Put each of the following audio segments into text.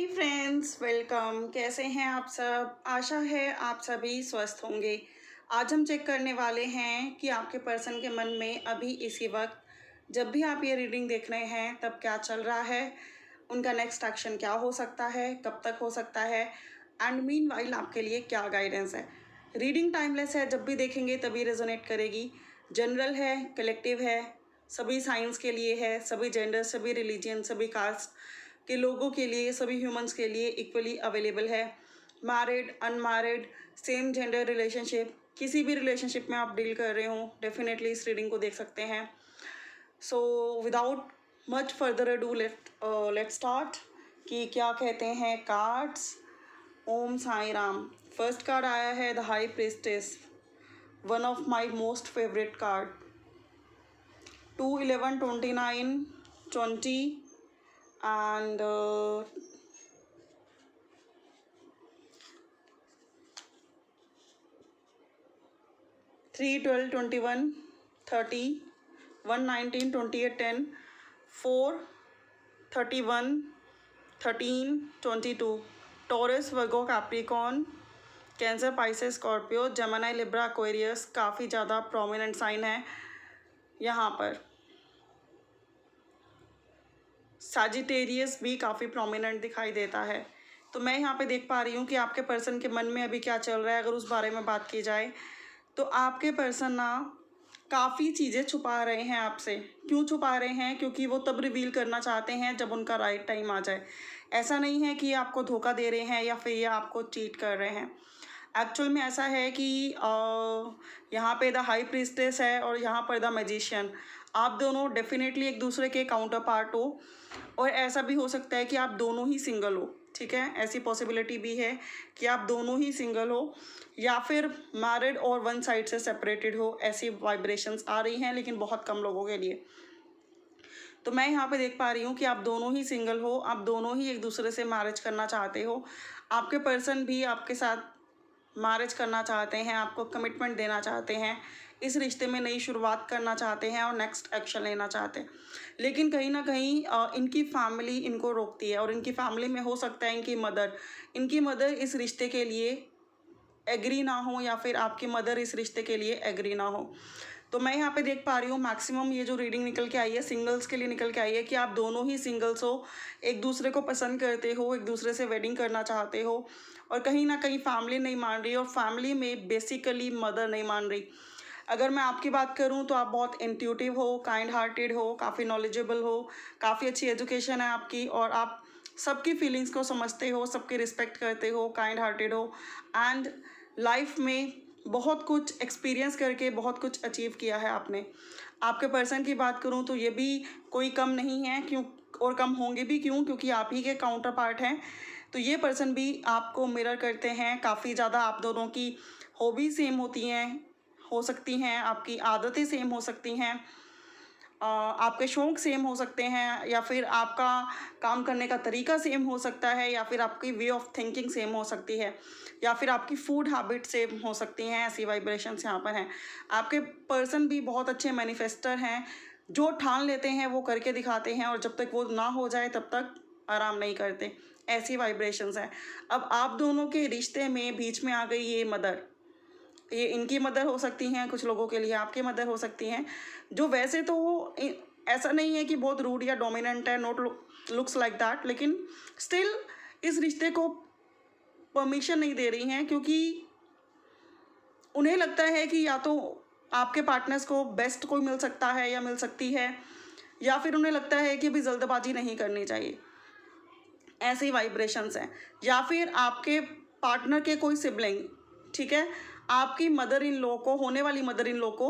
हे friends, welcome. कैसे हैं आप सब? आशा है आप सभी स्वस्थ होंगे। आज हम चेक करने वाले हैं कि आपके पर्सन के मन में अभी इसी वक्त जब भी आप ये रीडिंग देख रहे हैं तब क्या चल रहा है, उनका नेक्स्ट एक्शन क्या हो सकता है, कब तक हो सकता है, एंड मीनवाइल आपके लिए क्या गाइडेंस है। रीडिंग टाइमलेस है, जब भी देखेंगे तभी रेजोनेट करेगी। जनरल है, कलेक्टिव है, सभी साइंस के लिए है, सभी जेंडर, सभी रिलीजन, सभी कास्ट के लोगों के लिए, सभी ह्यूमंस के लिए इक्वली अवेलेबल है। Married, unmarried, same gender relationship, किसी भी रिलेशनशिप में आप डील कर रहे हो, डेफिनेटली इस रीडिंग को देख सकते हैं। So without much further ado let start कि क्या कहते हैं कार्ड्स। ओम साई राम। फर्स्ट कार्ड आया है the high priestess, one of my most favourite card. 2, 11, 29, 20 and 3, 12, 21, 30, 1, 19, 28, 10, 4, 31, 13, 22। Taurus, Virgo, Capricorn, Cancer, Pisces, Scorpio, Gemini, Libra, Aquarius काफ़ी ज़्यादा प्रोमिनेंट साइन है यहाँ पर। सैजिटेरियस भी काफ़ी प्रोमिनेंट दिखाई देता है। तो मैं यहाँ पे देख पा रही हूँ कि आपके पर्सन के मन में अभी क्या चल रहा है। अगर उस बारे में बात की जाए तो आपके पर्सन ना काफ़ी चीज़ें छुपा रहे हैं आपसे। क्यों छुपा रहे हैं? क्योंकि वो तब रिवील करना चाहते हैं जब उनका राइट टाइम आ जाए। ऐसा नहीं है कि आपको धोखा दे रहे हैं या फिर ये आपको चीट कर रहे हैं। एक्चुअल में ऐसा है कि यहाँ पे द हाई प्रीस्टेस है और यहाँ पर द मैजिशियन। आप दोनों डेफिनेटली एक दूसरे के काउंटर पार्ट हो, और ऐसा भी हो सकता है कि आप दोनों ही सिंगल हो। ठीक है, ऐसी पॉसिबिलिटी भी है कि आप दोनों ही सिंगल हो या फिर मैरिड और वन साइड से सेपरेटेड हो। ऐसी वाइब्रेशंस आ रही हैं, लेकिन बहुत कम लोगों के लिए। तो मैं यहाँ पे देख पा रही हूँ कि आप दोनों ही सिंगल हो, आप दोनों ही एक दूसरे से मैरिज करना चाहते हो। आपके पर्सन भी आपके साथ मैरिज करना चाहते हैं, आपको कमिटमेंट देना चाहते हैं, इस रिश्ते में नई शुरुआत करना चाहते हैं और नेक्स्ट एक्शन लेना चाहते हैं। लेकिन कहीं ना कहीं इनकी फैमिली इनको रोकती है, और इनकी फैमिली में हो सकता है इनकी मदर इस रिश्ते के लिए एग्री ना हो, या फिर आपकी मदर इस रिश्ते के लिए एग्री ना हो। तो मैं यहाँ पे देख पा रही हूँ मैक्सिमम ये जो रीडिंग निकल के आई है सिंगल्स के लिए निकल के आई है कि आप दोनों ही सिंगल्स हो, एक दूसरे को पसंद करते हो, एक दूसरे से वेडिंग करना चाहते हो, और कहीं ना कहीं फैमिली नहीं मान रही, और फैमिली में बेसिकली मदर नहीं मान रही। अगर मैं आपकी बात करूं तो आप बहुत इंट्यूटिव हो, काइंड हार्टेड हो, काफ़ी नॉलेजेबल हो, काफ़ी अच्छी एजुकेशन है आपकी, और आप सबकी फीलिंग्स को समझते हो, सबकी रिस्पेक्ट करते हो, काइंड हार्टेड हो, एंड लाइफ में बहुत कुछ एक्सपीरियंस करके बहुत कुछ अचीव किया है आपने। आपके पर्सन की बात करूं तो ये भी कोई कम नहीं है, क्यों, और कम होंगे भी क्यों, क्योंकि आप ही के काउंटर पार्ट हैं। तो ये पर्सन भी आपको मिरर करते हैं काफ़ी ज़्यादा। आप दोनों की हॉबी सेम होती हैं, हो सकती हैं, आपकी आदतें सेम हो सकती हैं, आपके शौक़ सेम हो सकते हैं, या फिर आपका काम करने का तरीका सेम हो सकता है, या फिर आपकी वे ऑफ थिंकिंग सेम हो सकती है, या फिर आपकी फूड हैबिट सेम हो सकती हैं। ऐसी वाइब्रेशंस यहाँ पर हैं। आपके पर्सन भी बहुत अच्छे मैनिफेस्टर हैं, जो ठान लेते हैं वो करके दिखाते हैं, और जब तक वो ना हो जाए तब तक आराम नहीं करते। ऐसी वाइब्रेशंस हैं। अब आप दोनों के रिश्ते में बीच में आ गई ये मदर। ये इनकी मदर हो सकती हैं, कुछ लोगों के लिए आपकी मदर हो सकती हैं, जो वैसे तो ऐसा नहीं है कि बहुत रूड या डोमिनेंट है, नॉट लुक्स लाइक दैट, लेकिन स्टिल इस रिश्ते को परमिशन नहीं दे रही हैं, क्योंकि उन्हें लगता है कि या तो आपके पार्टनर्स को बेस्ट कोई मिल सकता है या मिल सकती है, या फिर उन्हें लगता है कि अभी जल्दबाजी नहीं करनी चाहिए। ऐसी वाइब्रेशंस हैं। या फिर आपके पार्टनर के कोई सिबलिंग, ठीक है, आपकी मदर इन लॉ को, होने वाली मदर इन लॉ को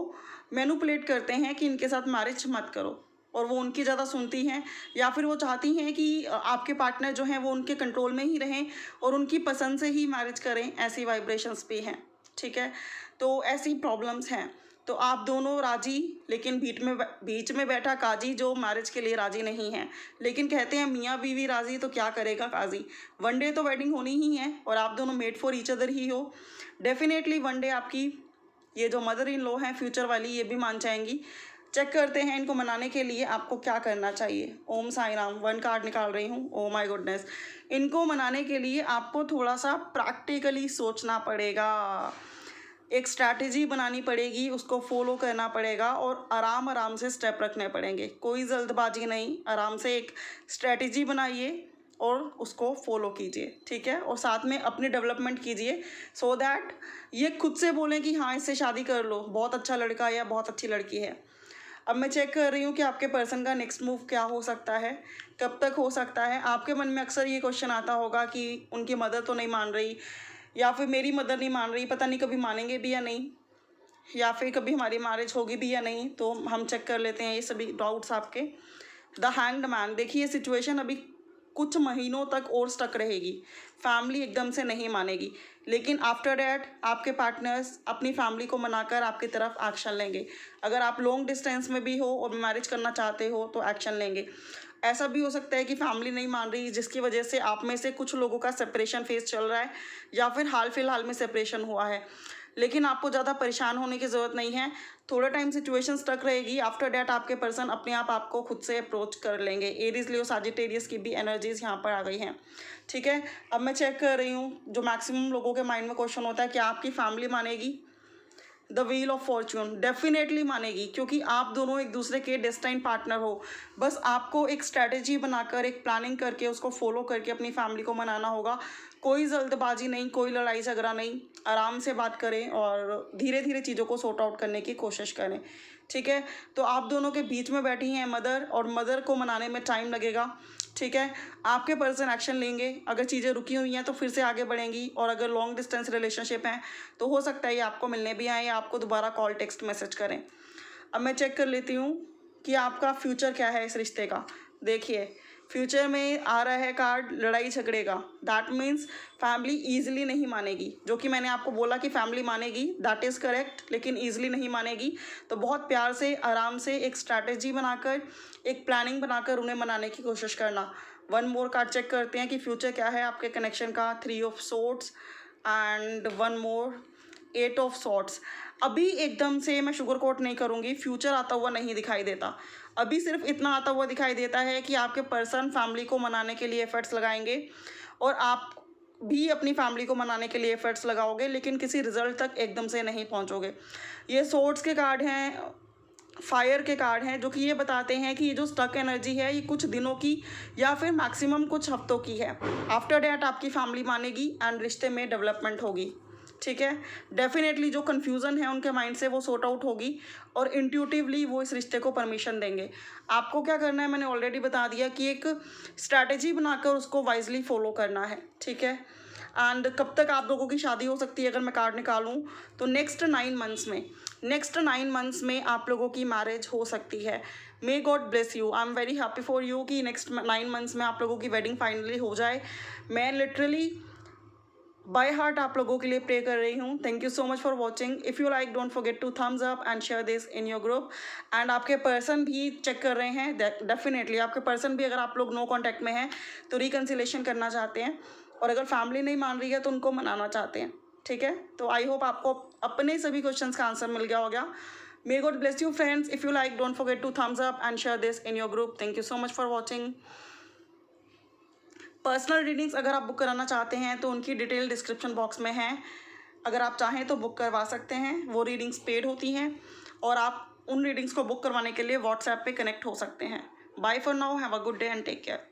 मैनिपुलेट करते हैं कि इनके साथ मैरिज मत करो, और वो उनकी ज़्यादा सुनती हैं, या फिर वो चाहती हैं कि आपके पार्टनर जो हैं वो उनके कंट्रोल में ही रहें और उनकी पसंद से ही मैरिज करें। ऐसी वाइब्रेशंस भी हैं। ठीक है, तो ऐसी प्रॉब्लम्स हैं। तो आप दोनों राजी, लेकिन बीच में बैठा काजी जो मैरिज के लिए राजी नहीं है। लेकिन कहते हैं मियाँ बीवी राजी तो क्या करेगा काजी। वन डे तो वेडिंग होनी ही है, और आप दोनों मेड फॉर ईच अदर ही हो। डेफिनेटली वन डे आपकी ये जो मदर इन लॉ हैं फ्यूचर वाली, ये भी मान जाएंगी। चेक करते हैं इनको मनाने के लिए आपको क्या करना चाहिए। ओम साई राम, 1 कार्ड निकाल रही हूँ। ओ माय गुडनेस, इनको मनाने के लिए आपको थोड़ा सा प्रैक्टिकली सोचना पड़ेगा, एक स्ट्रैटेजी बनानी पड़ेगी, उसको फॉलो करना पड़ेगा और आराम आराम से स्टेप रखने पड़ेंगे। कोई जल्दबाजी नहीं, आराम से एक स्ट्रैटेजी बनाइए और उसको फॉलो कीजिए, ठीक है। और साथ में अपनी डेवलपमेंट कीजिए सो दैट ये खुद से बोलें कि हाँ इससे शादी कर लो, बहुत अच्छा लड़का है या बहुत अच्छी लड़की है। अब मैं चेक कर रही हूँ कि आपके पर्सन का नेक्स्ट मूव क्या हो सकता है, कब तक हो सकता है। आपके मन में अक्सर ये क्वेश्चन आता होगा कि उनकी मदर तो नहीं मान रही, या फिर मेरी मदर नहीं मान रही, पता नहीं कभी मानेंगे भी या नहीं, या फिर कभी हमारी मैरिज होगी भी या नहीं। तो हम चेक कर लेते हैं ये सभी डाउट्स आपके। द हैंग्ड मैन, देखिए सिचुएशन अभी कुछ महीनों तक और स्टक रहेगी, फैमिली एकदम से नहीं मानेगी, लेकिन आफ्टर डैट आपके पार्टनर्स अपनी फैमिली को मनाकर आपकी तरफ एक्शन लेंगे। अगर आप लॉन्ग डिस्टेंस में भी हो और मैरिज करना चाहते हो तो एक्शन लेंगे। ऐसा भी हो सकता है कि फैमिली नहीं मान रही, जिसकी वजह से आप में से कुछ लोगों का सेपरेशन फेस चल रहा है या फिर हाल फिलहाल में सेपरेशन हुआ है, लेकिन आपको ज़्यादा परेशान होने की ज़रूरत नहीं है। थोड़ा टाइम सिचुएशन स्टक रहेगी, आफ्टर डैट आपके पर्सन अपने आप आपको खुद से अप्रोच कर लेंगे। एरीज लियो साजिटेरियस की भी एनर्जीज यहाँ पर आ गई हैं, ठीक है। अब मैं चेक कर रही हूँ, जो मैक्सिमम लोगों के माइंड में क्वेश्चन होता है कि आपकी फैमिली मानेगी। The wheel of Fortune, definitely मानेगी, क्योंकि आप दोनों एक दूसरे के डेस्टाइन पार्टनर हो। बस आपको एक स्ट्रैटेजी बनाकर, एक प्लानिंग करके, उसको फॉलो करके अपनी फैमिली को मनाना होगा। कोई जल्दबाजी नहीं, कोई लड़ाई झगड़ा नहीं, आराम से बात करें और धीरे धीरे चीज़ों को सॉर्ट आउट करने की कोशिश करें, ठीक है। तो आप दोनों के बीच में बैठी हैं मदर, और मदर को मनाने में टाइम लगेगा, ठीक है। आपके पर्सन एक्शन लेंगे, अगर चीज़ें रुकी हुई हैं तो फिर से आगे बढ़ेंगी, और अगर लॉन्ग डिस्टेंस रिलेशनशिप हैं तो हो सकता है ये आपको मिलने भी आए या आपको दोबारा कॉल टेक्स्ट मैसेज करें। अब मैं चेक कर लेती हूँ कि आपका फ्यूचर क्या है इस रिश्ते का। देखिए फ्यूचर में आ रहा है कार्ड लड़ाई झगड़े का। दैट मीन्स फैमिली ईजिली नहीं मानेगी, जो कि मैंने आपको बोला कि फैमिली मानेगी, दैट इज़ करेक्ट, लेकिन ईजिली नहीं मानेगी। तो बहुत प्यार से, आराम से एक स्ट्रैटेजी बनाकर, एक प्लानिंग बनाकर उन्हें मनाने की कोशिश करना। 1 मोर कार्ड चेक करते हैं कि फ्यूचर क्या है आपके कनेक्शन का। 3 of swords and 1 more 8 of swords. अभी एकदम से मैं शुगर कोट नहीं करूँगी, फ्यूचर आता हुआ नहीं दिखाई देता। अभी सिर्फ इतना आता हुआ दिखाई देता है कि आपके पर्सन फैमिली को मनाने के लिए एफर्ट्स लगाएंगे और आप भी अपनी फैमिली को मनाने के लिए एफर्ट्स लगाओगे, लेकिन किसी रिजल्ट तक एकदम से नहीं पहुंचोगे। ये सोर्ड्स के कार्ड हैं, फायर के कार्ड हैं, जो कि ये बताते हैं कि ये जो स्टक एनर्जी है ये कुछ दिनों की या फिर मैक्सिमम कुछ हफ्तों की है। आफ्टर डैट आपकी फैमिली मानेगी एंड रिश्ते में डेवलपमेंट होगी, ठीक है। डेफिनेटली जो कन्फ्यूज़न है उनके माइंड से वो सॉर्ट आउट होगी और इंट्यूटिवली वो इस रिश्ते को परमिशन देंगे। आपको क्या करना है मैंने ऑलरेडी बता दिया कि एक स्ट्रैटेजी बनाकर उसको वाइजली फॉलो करना है, ठीक है। एंड कब तक आप लोगों की शादी हो सकती है अगर मैं कार्ड निकालूं तो नेक्स्ट 9 मंथ्स में आप लोगों की मैरिज हो सकती है। मे God bless you, I am very happy for you कि नेक्स्ट 9 मंथ्स में आप लोगों की वेडिंग फाइनली हो जाए। मैं लिटरली बाय हार्ट आप लोगों के लिए प्रे कर रही हूँ। Thank you so much for watching. If you like don't forget to thumbs up and share this in your group. And आपके पर्सन भी चेक कर रहे हैं, डेफिनेटली आपके पर्सन भी, अगर आप लोग नो कॉन्टैक्ट में हैं तो रिकन्सिलेशन करना चाहते हैं, और अगर फैमिली नहीं मान रही है तो उनको मनाना चाहते हैं, ठीक है। तो आई होप आपको अपने सभी क्वेश्चन का आंसर मिल गया होगा। May God bless you friends. If you like don't forget to thumbs up and share this in your group. Thank you so much for watching. Personal readings अगर आप book कराना चाहते हैं तो उनकी डिटेल डिस्क्रिप्शन बॉक्स में है, अगर आप चाहें तो बुक करवा सकते हैं। वो रीडिंग्स पेड होती हैं और आप उन रीडिंग्स को बुक करवाने के लिए व्हाट्सएप पे कनेक्ट हो सकते हैं। Bye for now, have a good day and take care.